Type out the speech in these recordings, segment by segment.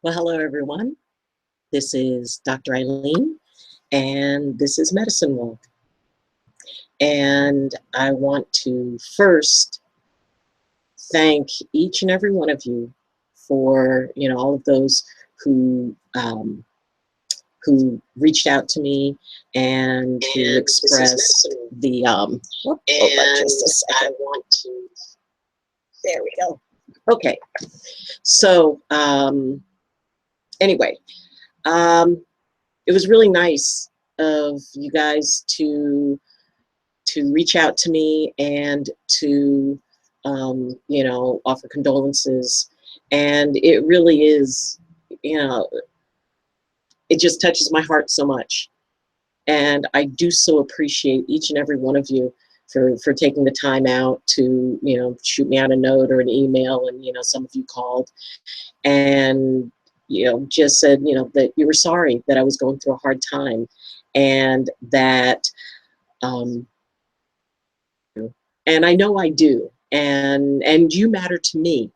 Well, hello everyone. This is Dr. Ayleen, and this is Medicine Walk. And I want to first thank each and every one of you for all of those who reached out to me and who expressed the just a second. I want to. There we go. Okay. So anyway. It was really nice of you guys to reach out to me and to offer condolences, and it really is, it just touches my heart so much, and I do so appreciate each and every one of you for taking the time out to shoot me out a note or an email, and some of you called and just said, that you were sorry that I was going through a hard time, and that, and I know I do, and you matter to me,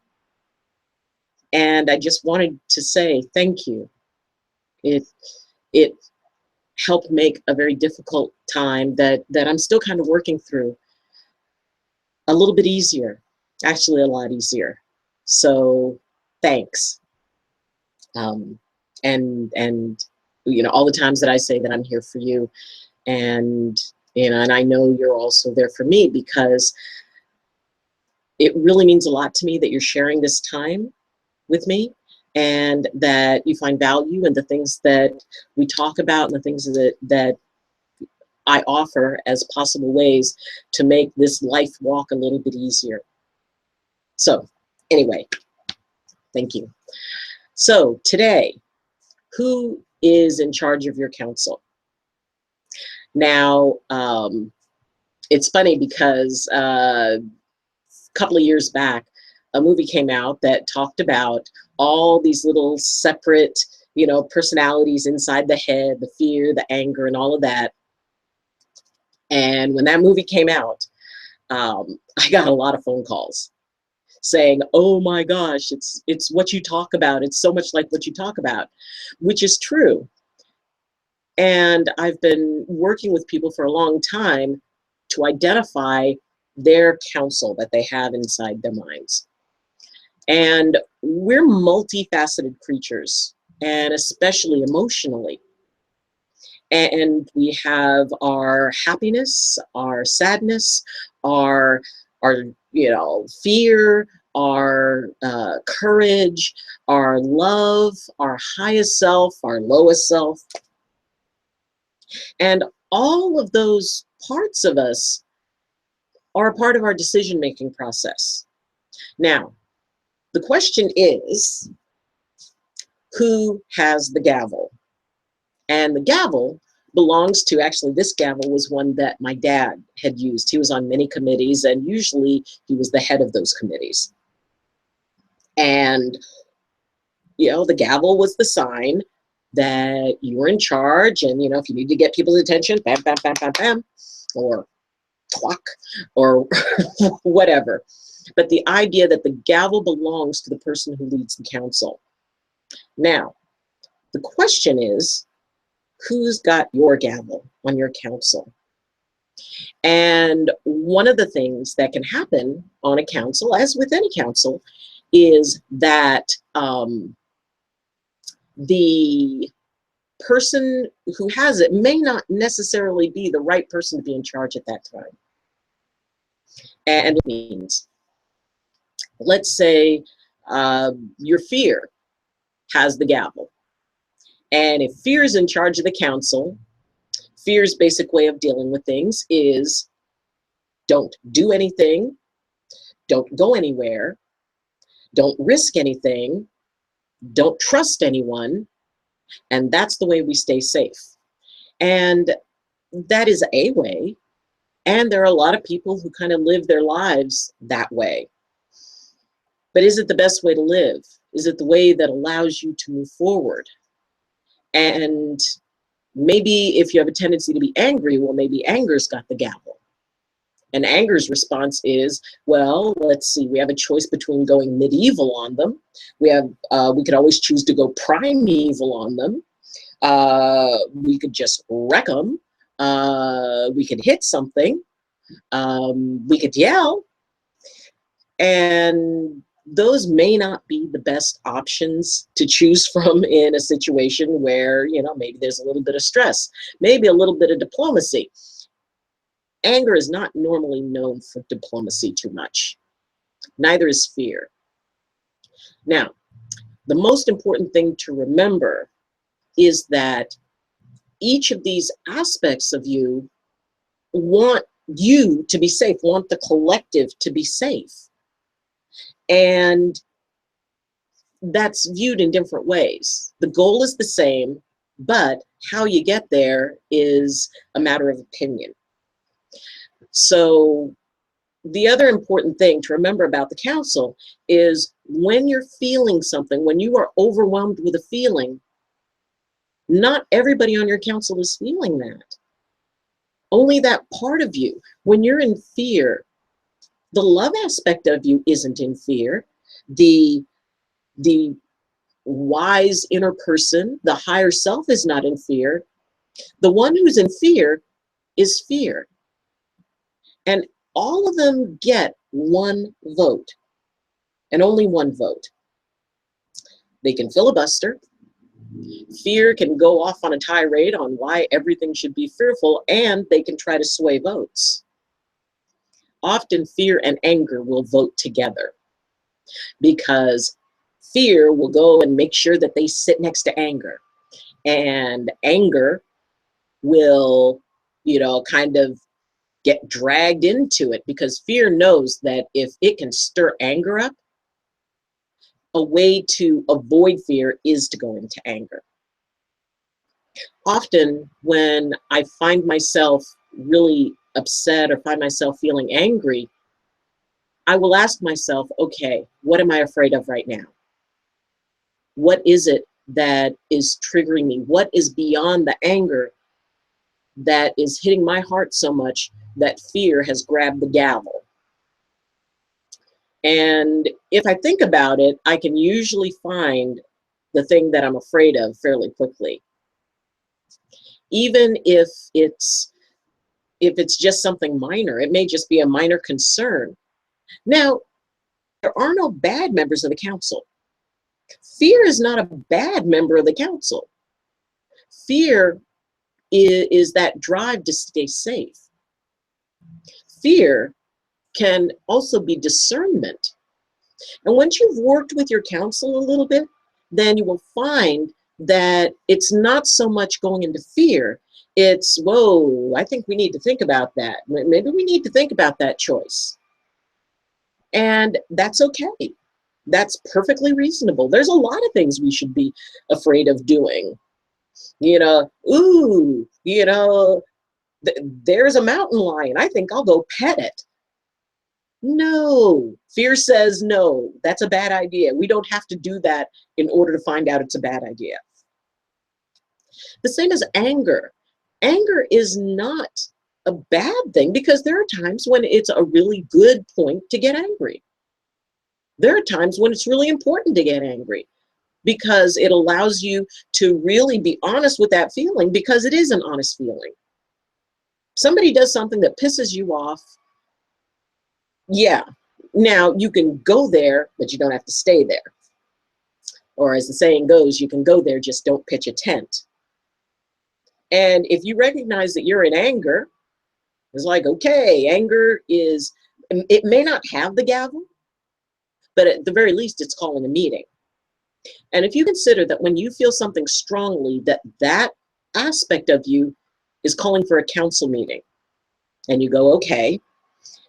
and I just wanted to say thank you. It helped make a very difficult time that I'm still kind of working through a little bit easier, actually a lot easier. So thanks. And all the times that I say that I'm here for you, and and I know you're also there for me, because it really means a lot to me that you're sharing this time with me, and that you find value in the things that we talk about and the things that I offer as possible ways to make this life walk a little bit easier. So anyway, thank you. So today, who is in charge of your council? Now, it's funny because a couple of years back, a movie came out that talked about all these little separate, personalities inside the head, the fear, the anger, and all of that. And when that movie came out, I got a lot of phone calls saying, "Oh my gosh, it's what you talk about. It's so much like what you talk about," which is true. And I've been working with people for a long time to identify their counsel that they have inside their minds. And we're multifaceted creatures, and especially emotionally. And we have our happiness, our sadness, our fear, our courage, our love, our highest self, our lowest self. And all of those parts of us are a part of our decision-making process. Now, the question is, who has the gavel? And the gavel belongs to, actually, this gavel was one that my dad had used. He was on many committees, and usually he was the head of those committees. And, the gavel was the sign that you were in charge, and, if you need to get people's attention, bam, bam, bam, bam, bam, or twak, or whatever. But the idea that the gavel belongs to the person who leads the council. Now, the question is, who's got your gavel on your council? And one of the things that can happen on a council, as with any council, is that the person who has it may not necessarily be the right person to be in charge at that time. And it means, let's say your fear has the gavel. And if fear is in charge of the council, fear's basic way of dealing with things is don't do anything, don't go anywhere, don't risk anything, don't trust anyone, and that's the way we stay safe. And that is a way, and there are a lot of people who kind of live their lives that way. But is it the best way to live? Is it the way that allows you to move forward? And maybe if you have a tendency to be angry, well, maybe anger's got the gavel. And anger's response is, well, let's see, we have a choice between going medieval on them. We could always choose to go primeval on them. We could just wreck them. We could hit something. We could yell. And those may not be the best options to choose from in a situation where, maybe there's a little bit of stress, maybe a little bit of diplomacy. Anger is not normally known for diplomacy too much. Neither is fear. Now, the most important thing to remember is that each of these aspects of you want you to be safe, want the collective to be safe. And that's viewed in different ways. The goal is the same, but how you get there is a matter of opinion. So the other important thing to remember about the council is when you're feeling something, when you are overwhelmed with a feeling, not everybody on your council is feeling that. Only that part of you. When you're in fear, the love aspect of you isn't in fear. The wise inner person, the higher self, is not in fear. The one who's in fear is fear. And all of them get one vote, and only one vote. They can filibuster. Fear can go off on a tirade on why everything should be fearful, and they can try to sway votes. Often fear and anger will vote together because fear will go and make sure that they sit next to anger. And anger will, kind of get dragged into it because fear knows that if it can stir anger up, a way to avoid fear is to go into anger. Often when I find myself really upset or find myself feeling angry, I will ask myself, okay, what am I afraid of right now? What is it that is triggering me? What is beyond the anger that is hitting my heart so much that fear has grabbed the gavel? And if I think about it, I can usually find the thing that I'm afraid of fairly quickly. Even if it's just something minor, it may just be a minor concern. Now, there are no bad members of the council. Fear is not a bad member of the council. Fear is that drive to stay safe. Fear can also be discernment. And once you've worked with your council a little bit, then you will find that it's not so much going into fear. It's, whoa, I think we need to think about that. Maybe we need to think about that choice. And that's okay. That's perfectly reasonable. There's a lot of things we should be afraid of doing. There's a mountain lion. I think I'll go pet it. No, fear says no, that's a bad idea. We don't have to do that in order to find out it's a bad idea. The same as anger. Anger is not a bad thing because there are times when it's a really good point to get angry. There are times when it's really important to get angry because it allows you to really be honest with that feeling because it is an honest feeling. Somebody does something that pisses you off. Yeah, now you can go there, but you don't have to stay there. Or as the saying goes, you can go there, just don't pitch a tent. And if you recognize that you're in anger, it's like, okay, anger is, it may not have the gavel, but at the very least, it's calling a meeting. And if you consider that when you feel something strongly, that aspect of you is calling for a council meeting, and you go, okay.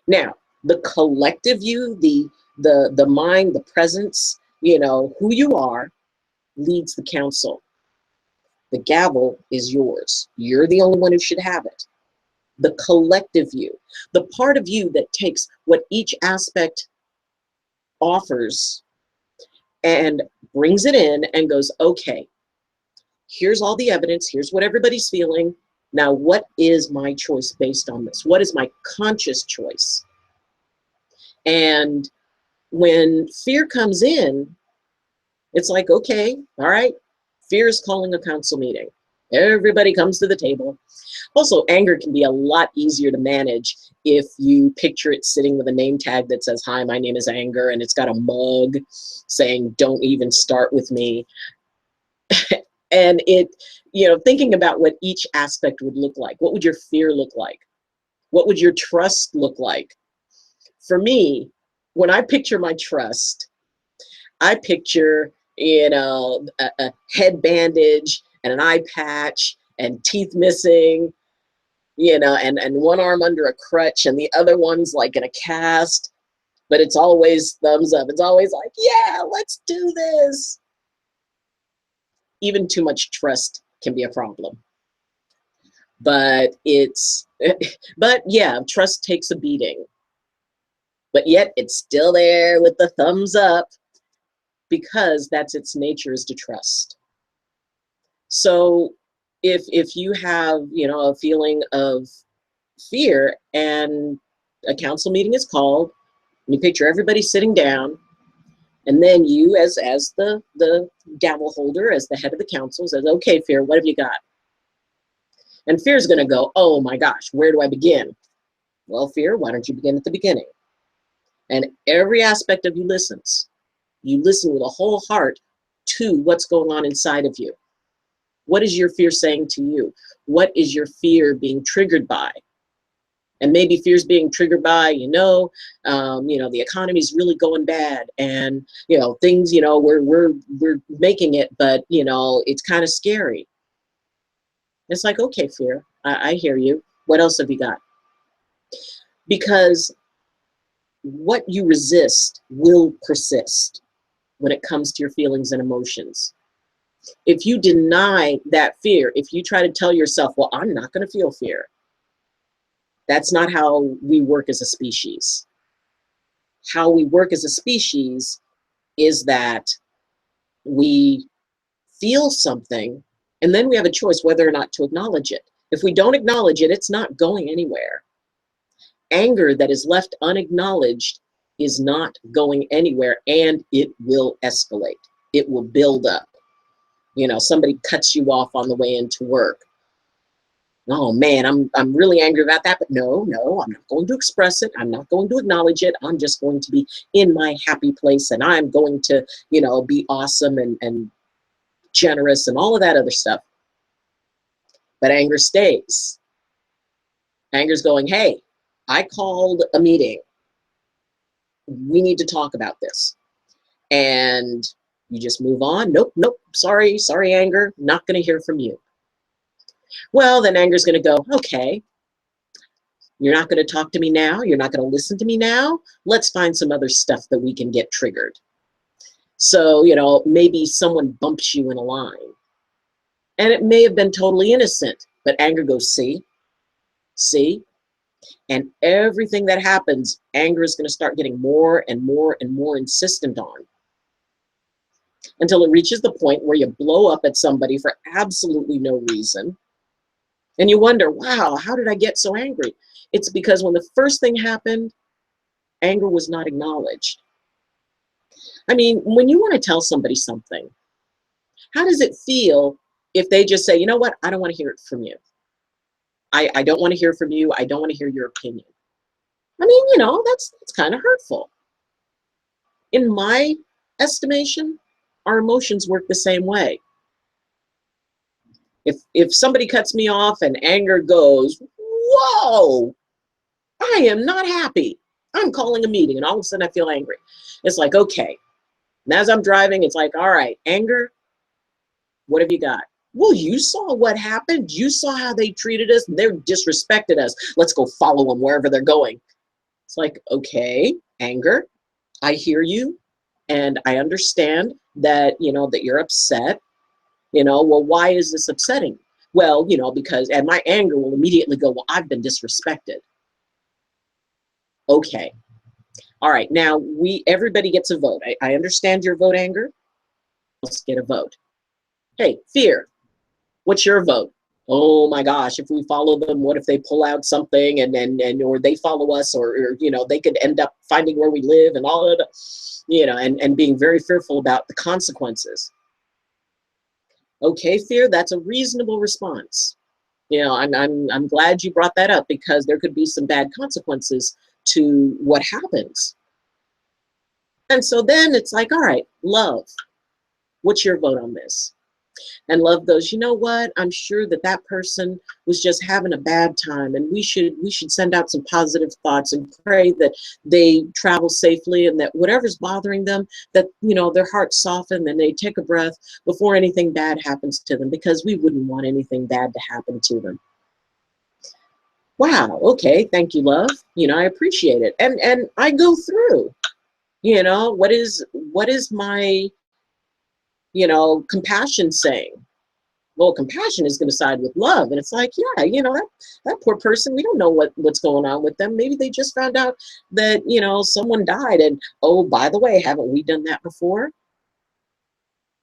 Now, the collective you, the mind, the presence, who you are, leads the council. The gavel is yours. You're the only one who should have it. The collective you, the part of you that takes what each aspect offers and brings it in and goes, okay, here's all the evidence, here's what everybody's feeling, Now, what is my choice based on this? What is my conscious choice? And when fear comes in, it's like, okay, all right, fear is calling a council meeting. Everybody comes to the table. Also, anger can be a lot easier to manage if you picture it sitting with a name tag that says, hi, my name is Anger, and it's got a mug saying, don't even start with me. And it, thinking about what each aspect would look like. What would your fear look like? What would your trust look like? For me, when I picture my trust, I picture, a head bandage and an eye patch and teeth missing, and one arm under a crutch and the other one's like in a cast, but it's always thumbs up. It's always like, yeah, let's do this. Even too much trust can be a problem. But but yeah, trust takes a beating. But yet it's still there with the thumbs up because that's its nature, is to trust. So if you have, a feeling of fear and a council meeting is called, and you picture everybody sitting down, and then you as the gavel holder, as the head of the council, says, okay, fear, what have you got? And fear's going to go, oh my gosh, where do I begin? Well, fear, why don't you begin at the beginning? And every aspect of you listens. You listen with a whole heart to what's going on inside of you. What is your fear saying to you? What is your fear being triggered by? And maybe fear's being triggered by, the economy is really going bad, and things, we're making it, but it's kind of scary. It's like, okay, fear, I hear you. What else have you got? Because what you resist will persist when it comes to your feelings and emotions. If you deny that fear, if you try to tell yourself, well, I'm not going to feel fear, that's not how we work as a species. How we work as a species is that we feel something, and then we have a choice whether or not to acknowledge it. If we don't acknowledge it, it's not going anywhere. Anger that is left unacknowledged is not going anywhere, and it will escalate. It will build up. Somebody cuts you off on the way into work. Oh man, I'm really angry about that, but no, I'm not going to express it. I'm not going to acknowledge it. I'm just going to be in my happy place, and I'm going to, be awesome and generous and all of that other stuff. But anger stays. Anger's going, hey, I called a meeting. We need to talk about this. And you just move on. Nope, sorry, anger, not going to hear from you. Well, then anger's going to go, okay, you're not going to talk to me now. You're not going to listen to me now. Let's find some other stuff that we can get triggered. So, maybe someone bumps you in a line. And it may have been totally innocent, but anger goes, see? And everything that happens, anger is going to start getting more and more and more insistent on, until it reaches the point where you blow up at somebody for absolutely no reason. And you wonder, wow, how did I get so angry? It's because when the first thing happened, anger was not acknowledged. I mean, when you want to tell somebody something, how does it feel if they just say, you know what, I don't want to hear it from you. I don't want to hear from you. I don't want to hear your opinion. I mean, that's kind of hurtful. In my estimation, our emotions work the same way. If somebody cuts me off and anger goes, whoa, I am not happy. I'm calling a meeting, and all of a sudden I feel angry. It's like, okay. And as I'm driving, it's like, all right, anger, what have you got? Well, you saw what happened. You saw how they treated us. They disrespected us. Let's go follow them wherever they're going. It's like, okay, anger, I hear you, and I understand that, that you're upset. Well, why is this upsetting? Well, because, and my anger will immediately go, well, I've been disrespected. Okay. All right. Now everybody gets a vote. I understand your vote, anger. Let's get a vote. Hey, fear, what's your vote? Oh my gosh, if we follow them, what if they pull out something and or they follow us, or you know, they could end up finding where we live and all of that, you know, and being very fearful about the consequences. Okay, fear, that's a reasonable response. You know, I'm glad you brought that up, because there could be some bad consequences to what happens. And so then it's like, all right, love, what's your vote on this? And love goes, you know what? I'm sure that that person was just having a bad time, and we should send out some positive thoughts and pray that they travel safely, and that whatever's bothering them, that, you know, their hearts soften and they take a breath before anything bad happens to them, because we wouldn't want anything bad to happen to them. Wow, okay, thank you, love. You know, I appreciate it. And I go through, you know, what is my, you know, compassion saying? Well, compassion is going to side with love. And it's like, yeah, you know, that poor person, we don't know what's going on with them. Maybe they just found out that, you know, someone died. And, oh, by the way, haven't we done that before?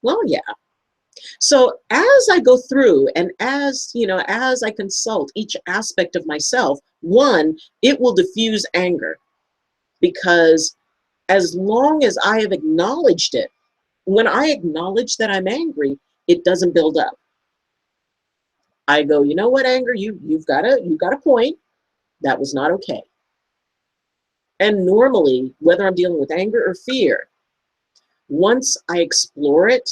Well, yeah. So as I go through, and as, you know, as I consult each aspect of myself, one, it will diffuse anger, because as long as I have acknowledged it, when I acknowledge that I'm angry, it doesn't build up. I go, you know what, anger, you've got a point. That was not okay. And normally, whether I'm dealing with anger or fear, once I explore it,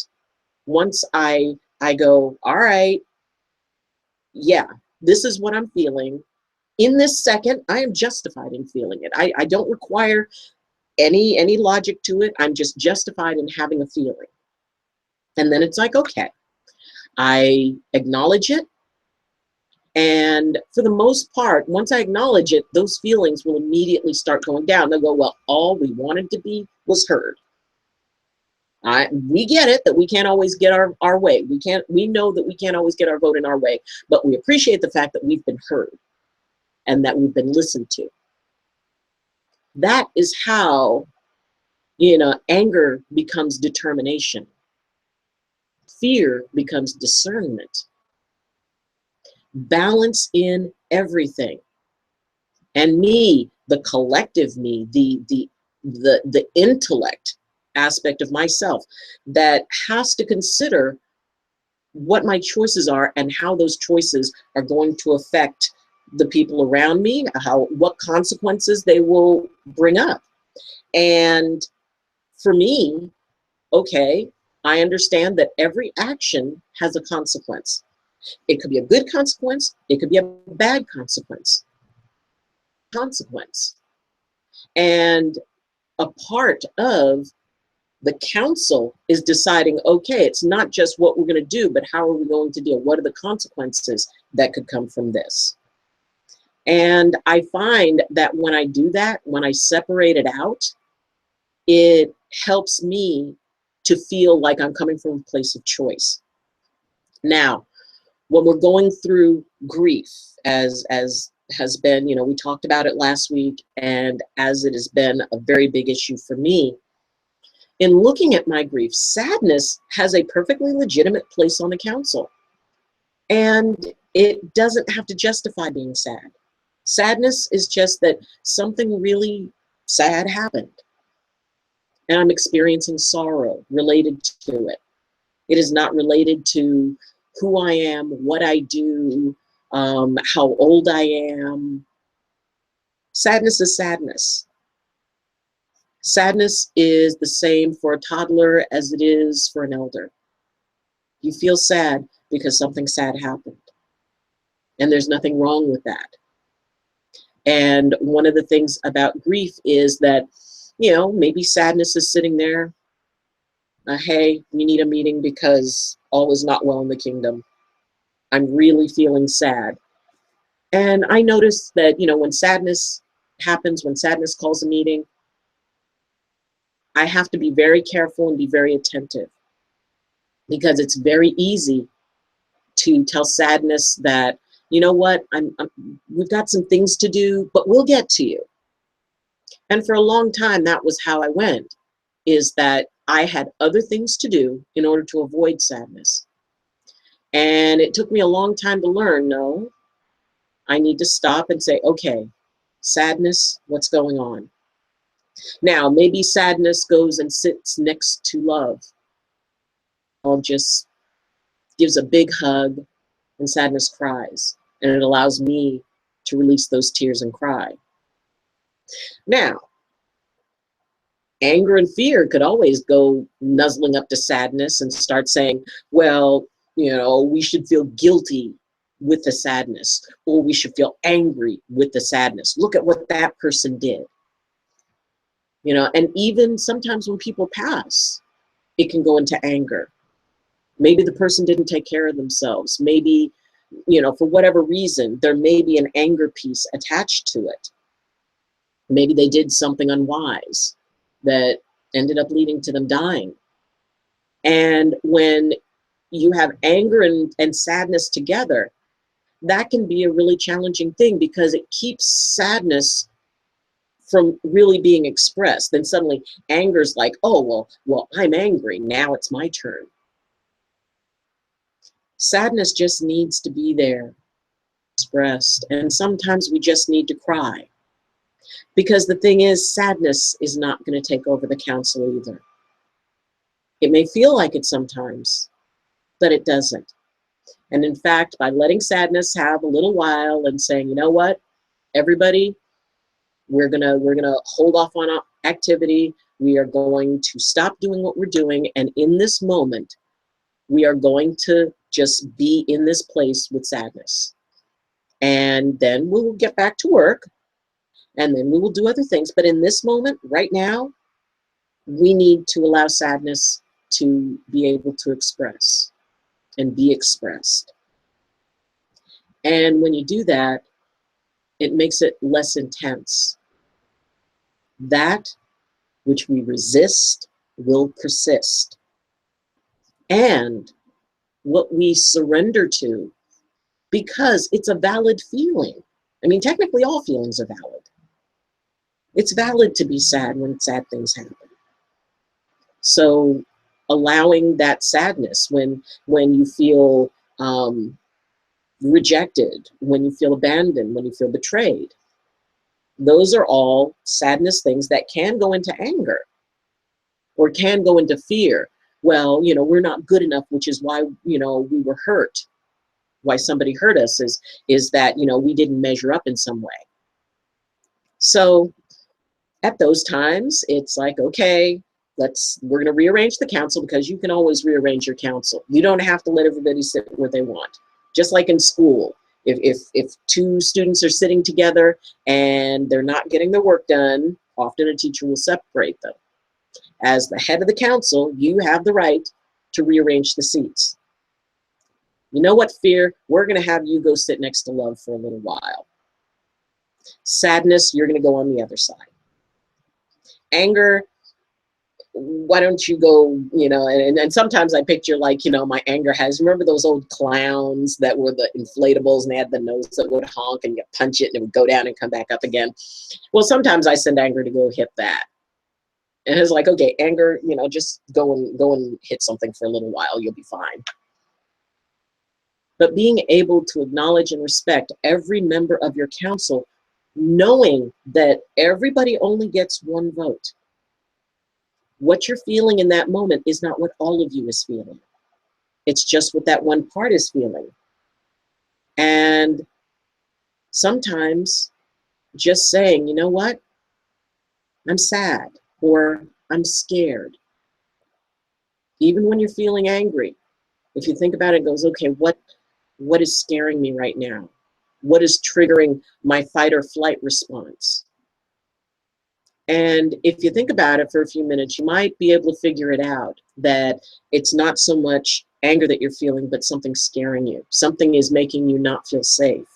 once I go, all right, yeah, this is what I'm feeling. In this second, I am justified in feeling it. I don't require any logic to it. I'm just justified in having a feeling. And then it's like, okay, I acknowledge it. And for the most part, once I acknowledge it, those feelings will immediately start going down. They'll go, well, all we wanted to be was heard. We get it that we can't always get our way. We know that we can't always get our vote in our way, but we appreciate the fact that we've been heard and that we've been listened to. That is how, you know, anger becomes determination. Fear becomes discernment. Balance in everything. And me, the collective me, the intellect aspect of myself, that has to consider what my choices are and how those choices are going to affect the people around me, what consequences they will bring up. And for me, okay, I understand that every action has a consequence. It could be a good consequence, it could be a bad consequence. And a part of the council is deciding, okay, it's not just what we're going to do, but how are we going to deal? What are the consequences that could come from this? And I find that when I do that, when I separate it out, it helps me to feel like I'm coming from a place of choice. Now, when we're going through grief, as has been, you know, we talked about it last week, and as it has been a very big issue for me, in looking at my grief, sadness has a perfectly legitimate place on the council. And it doesn't have to justify being sad. Sadness is just that something really sad happened. And I'm experiencing sorrow related to it. It is not related to who I am, what I do, how old I am. Sadness is sadness. Sadness is the same for a toddler as it is for an elder. You feel sad because something sad happened. And there's nothing wrong with that. And one of the things about grief is that, you know, maybe sadness is sitting there. Hey, we need a meeting because all is not well in the kingdom. I'm really feeling sad. And I notice that, you know, when sadness happens, when sadness calls a meeting, I have to be very careful and be very attentive, because it's very easy to tell sadness that, you know what, we've got some things to do, but we'll get to you. And for a long time, that was how I went, is that I had other things to do in order to avoid sadness. And it took me a long time to learn, no, I need to stop and say, okay, sadness, what's going on? Now, maybe sadness goes and sits next to love. Love just gives a big hug, and sadness cries. And it allows me to release those tears and cry. Now, anger and fear could always go nuzzling up to sadness and start saying, well, we should feel guilty with the sadness, or we should feel angry with the sadness. Look at what that person did. And even sometimes when people pass, it can go into anger. Maybe the person didn't take care of themselves. Maybe, for whatever reason, there may be an anger piece attached to it. Maybe they did something unwise that ended up leading to them dying. And when you have anger and sadness together, that can be a really challenging thing because it keeps sadness from really being expressed. Then suddenly anger's like, oh, well, I'm angry. Now it's my turn. Sadness just needs to be there, expressed. And sometimes we just need to cry. Because the thing is, sadness is not going to take over the council either. It may feel like it sometimes, but it doesn't. And in fact, by letting sadness have a little while and saying, you know what, everybody, we're gonna hold off on activity. We are going to stop doing what we're doing. And in this moment, we are going to just be in this place with sadness. And then we will get back to work. And then we will do other things. But in this moment, right now, we need to allow sadness to be able to express and be expressed. And when you do that, it makes it less intense. That which we resist will persist. And what we surrender to, because it's a valid feeling. I mean, technically all feelings are valid. It's valid to be sad when sad things happen. So allowing that sadness when you feel rejected, when you feel abandoned, when you feel betrayed, those are all sadness things that can go into anger or can go into fear. Well, we're not good enough, which is why, we were hurt. Why somebody hurt us is that, we didn't measure up in some way. So at those times, it's like, okay, we're going to rearrange the council, because you can always rearrange your council. You don't have to let everybody sit where they want. Just like in school, if two students are sitting together and they're not getting their work done, often a teacher will separate them. As the head of the council, you have the right to rearrange the seats. You know what, fear? We're going to have you go sit next to love for a little while. Sadness, you're going to go on the other side. Anger, why don't you go, and sometimes I picture like, my anger has, remember those old clowns that were the inflatables and they had the nose that would honk and you punch it and it would go down and come back up again. Well, sometimes I send anger to go hit that. And it's like, okay, anger, just go and hit something for a little while, you'll be fine. But being able to acknowledge and respect every member of your council, knowing that everybody only gets one vote. What you're feeling in that moment is not what all of you is feeling. It's just what that one part is feeling. And sometimes just saying, you know what? I'm sad, or I'm scared. Even when you're feeling angry, if you think about it, it goes, okay, what is scaring me right now? What is triggering my fight or flight response? And if you think about it for a few minutes, you might be able to figure it out, that it's not so much anger that you're feeling, but something scaring you. Something is making you not feel safe.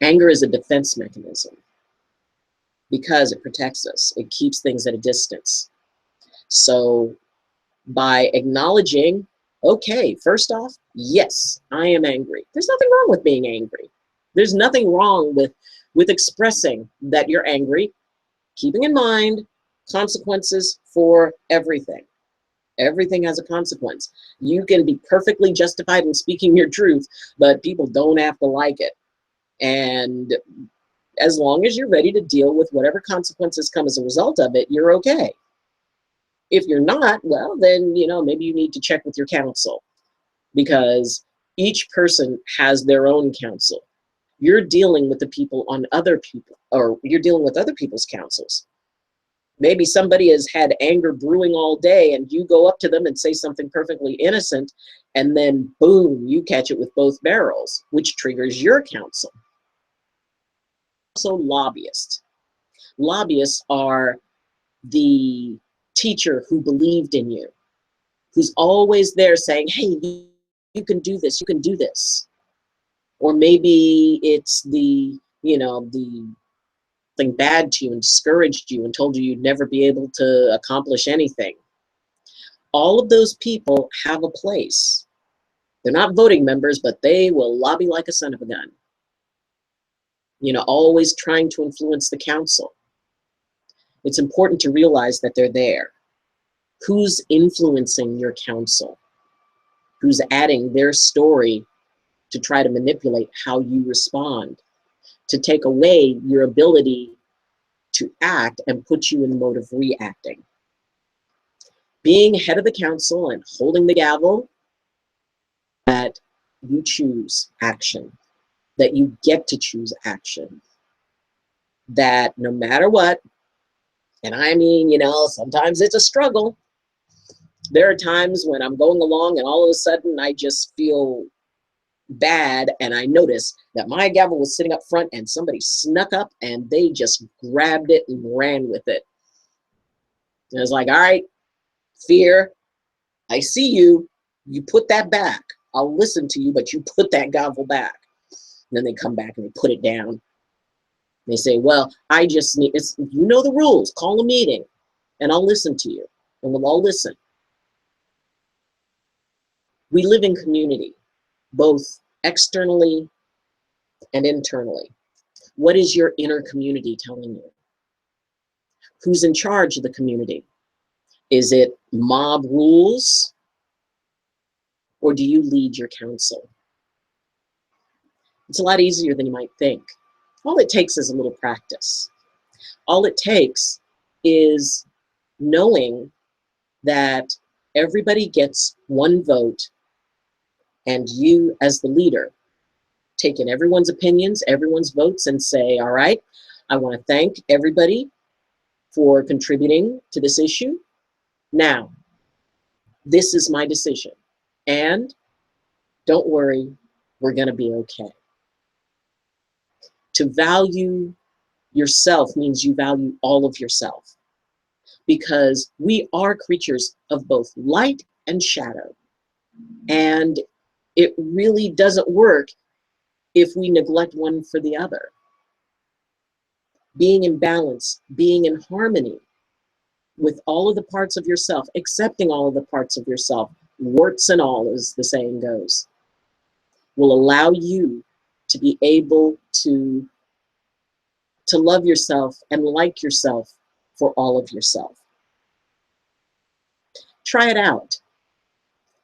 Anger is a defense mechanism because it protects us. It keeps things at a distance. So by acknowledging, okay, first off, yes, I am angry. There's nothing wrong with being angry. There's nothing wrong with expressing that you're angry, keeping in mind consequences for everything. Everything has a consequence. You can be perfectly justified in speaking your truth, but people don't have to like it. And as long as you're ready to deal with whatever consequences come as a result of it, you're okay. If you're not, well, then, maybe you need to check with your counsel, because each person has their own counsel. You're dealing with the people on other people, or you're dealing with other people's counsels. Maybe somebody has had anger brewing all day and you go up to them and say something perfectly innocent, and then boom, you catch it with both barrels, which triggers your counsel. Also, lobbyists. Lobbyists are the teacher who believed in you, who's always there saying, hey, you can do this, you can do this. Or maybe it's the thing bad to you and discouraged you and told you you'd never be able to accomplish anything. All of those people have a place. They're not voting members, but they will lobby like a son of a gun. Always trying to influence the council. It's important to realize that they're there. Who's influencing your council? Who's adding their story to try to manipulate how you respond, to take away your ability to act and put you in mode of reacting? Being head of the council and holding the gavel, that you choose action, that you get to choose action, that no matter what, and I mean, sometimes it's a struggle. There are times when I'm going along and all of a sudden I just feel bad, and I notice that my gavel was sitting up front and somebody snuck up and they just grabbed it and ran with it. And I was like, all right, fear, I see you. You put that back. I'll listen to you, but you put that gavel back. And then they come back and they put it down. They say, well, I just need, the rules, call a meeting and I'll listen to you and we'll all listen. We live in community, both externally and internally. What is your inner community telling you? Who's in charge of the community? Is it mob rules, or do you lead your council? It's a lot easier than you might think. All it takes is a little practice. All it takes is knowing that everybody gets one vote, and you as the leader take in everyone's opinions, everyone's votes, and say, all right, I want to thank everybody for contributing to this issue. Now, this is my decision. And don't worry, we're going to be okay. To value yourself means you value all of yourself, because we are creatures of both light and shadow. And it really doesn't work if we neglect one for the other. Being in balance, being in harmony with all of the parts of yourself, accepting all of the parts of yourself, warts and all, as the saying goes, will allow you to be able to love yourself and like yourself for all of yourself. Try it out.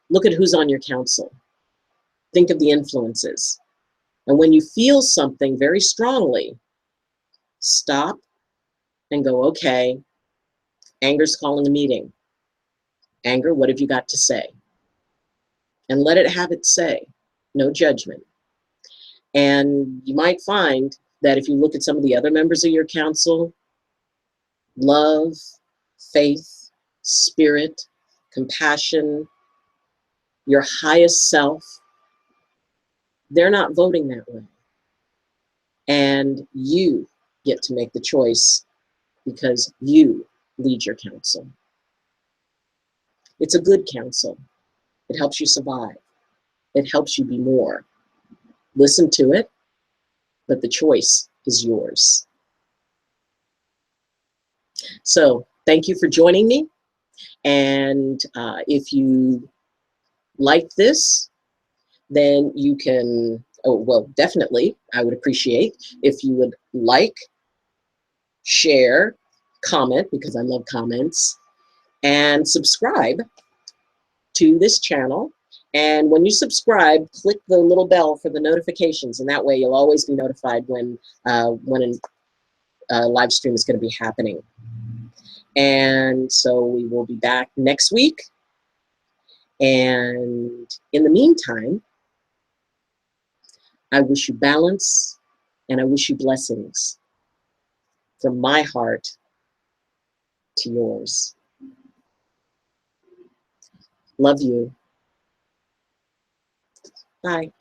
Look at who's on your council. Think of the influences. And when you feel something very strongly, stop and go, okay, anger's calling a meeting. Anger, what have you got to say? And let it have its say. No judgment. And you might find that if you look at some of the other members of your council, love, faith, spirit, compassion, your highest self, they're not voting that way. And you get to make the choice because you lead your council. It's a good council. It helps you survive. It helps you be more. Listen to it, but the choice is yours. So thank you for joining me. And if you like this, then you can, definitely, I would appreciate if you would like, share, comment, because I love comments, and subscribe to this channel. And when you subscribe, click the little bell for the notifications, and that way you'll always be notified when a live stream is going to be happening. And so we will be back next week. And in the meantime, I wish you balance and I wish you blessings from my heart to yours. Love you. Bye.